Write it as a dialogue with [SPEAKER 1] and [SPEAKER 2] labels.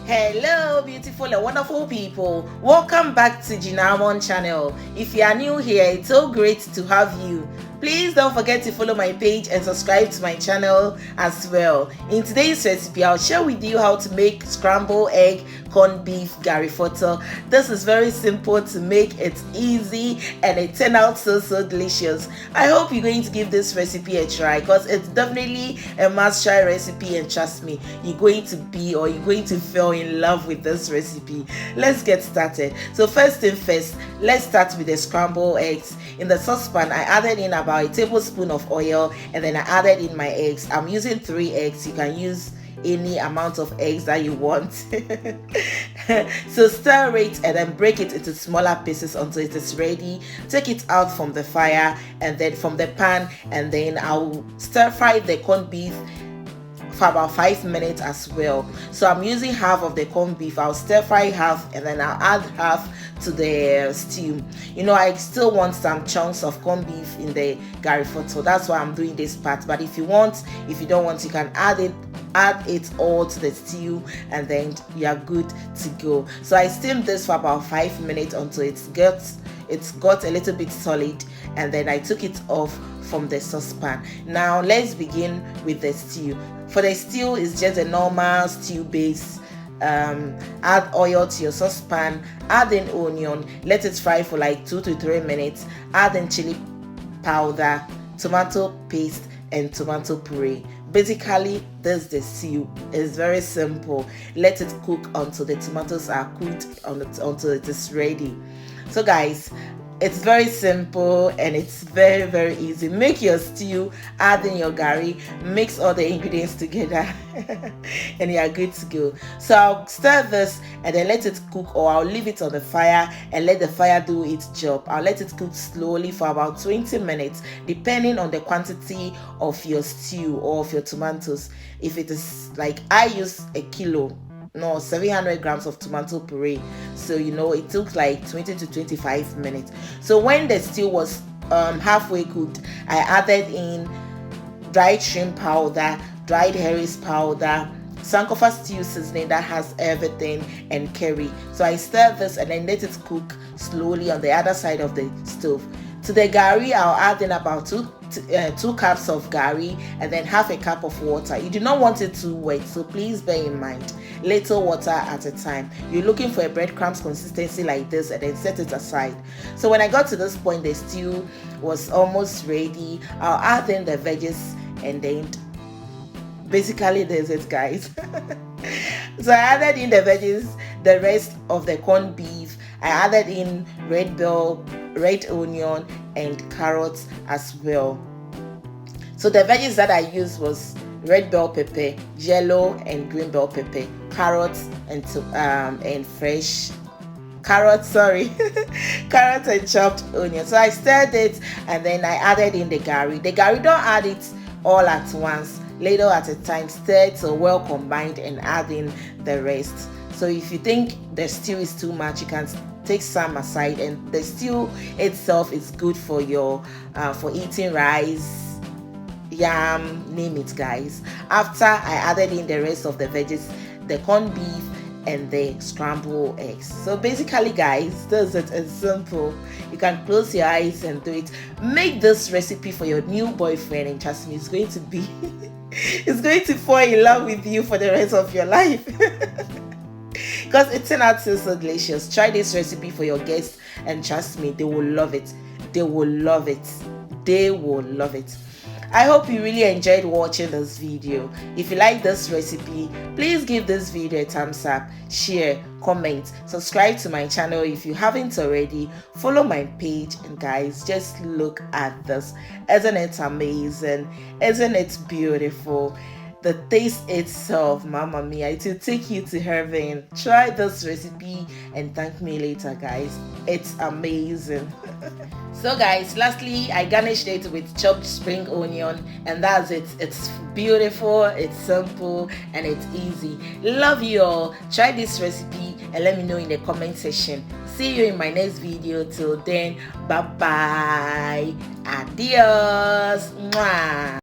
[SPEAKER 1] Hello beautiful and wonderful people, welcome back to Ghanaian channel. If you are new here, it's so great to have you. Please don't forget to follow my page and subscribe to my channel as well. In today's recipe, I'll share with you how to make scrambled egg corned beef GARI FOTOR. This is very simple to make, it's easy, and it turned out so delicious. I hope you're going to give this recipe a try because it's definitely a must try recipe, and trust me, you're going to fall in love with this recipe. Let's get started. So first thing first, let's start with the scrambled eggs. In the saucepan, I added in about a tablespoon of oil, and then I added in my eggs. I'm using 3 eggs. You can use any amount of eggs that you want. So stir it and then break it into smaller pieces until it is ready. Take it out from the fire and then from the pan, and then I'll stir fry the corned beef for about 5 minutes as well. So I'm using half of the corned beef. I'll stir fry half and then I'll add half to the stew. I still want some chunks of corned beef in the GARI FOTOR. That's why I'm doing this part. But if you don't want, you can add it all to the stew, and then you are good to go. So I steamed this for about 5 minutes until it's got a little bit solid, and then I took it off from the saucepan. Now let's begin with the stew. For the stew, it's just a normal stew base. Add oil to your saucepan, add in onion, let it fry for like 2 to 3 minutes, add in chili powder, tomato paste, and tomato puree. Basically, this is the stew. It's very simple. Let it cook until the tomatoes are cooked, until it is ready. So guys, it's very simple and it's very easy. Make your stew, add in your gari, mix all the ingredients together and you are good to go. So I'll stir this and then let it cook, or I'll leave it on the fire and let the fire do its job. I'll let it cook slowly for about 20 minutes depending on the quantity of your stew or of your tomatoes. If it is like, I use 700 grams of tomato puree, so it took like 20 to 25 minutes. So when the stew was halfway cooked, I added in dried shrimp powder, dried herrings powder, sankofa stew seasoning that has everything, and curry. So I stir this and then let it cook slowly on the other side of the stove. To the gari, I'll add in about 2 cups of gari and then half a cup of water. You do not want it too wet, so please bear in mind, little water at a time. You're looking for a breadcrumbs consistency like this, and then set it aside. So when I got to this point, the stew was almost ready. I'll add in the veggies, and then basically this is it, guys. So I added in the veggies, the rest of the corned beef. I added in red onion and carrots as well. So the veggies that I used was red bell pepper, yellow and green bell pepper, carrots and fresh carrots, carrots and chopped onion. So I stirred it and then I added in the gari. The gari, don't add it all at once, little at a time. Stir it so well combined and add in the rest. So if you think the stew is too much, you can take some aside, and the stew itself is good for for eating rice, yam, name it, guys. After I added in the rest of the veggies, the corned beef and the scrambled eggs. So basically, guys, this is it. It's simple. You can close your eyes and do it. Make this recipe for your new boyfriend, and trust me, it's going to fall in love with you for the rest of your life. Because it turned out so delicious. Try this recipe for your guests, and trust me, they will love it. They will love it. They will love it. I hope you really enjoyed watching this video. If you like this recipe, please give this video a thumbs up, share, comment, subscribe to my channel if you haven't already, follow my page, and guys, just look at this. Isn't it amazing? Isn't it beautiful? The taste itself, mama mia, it will take you to heaven. Try this recipe and thank me later, guys. It's amazing. So guys, lastly, I garnished it with chopped spring onion, and that's it. It's beautiful, it's simple, and it's easy. Love you all. Try this recipe and let me know in the comment section. See you in my next video. Till then, bye bye. Adios. Mwah.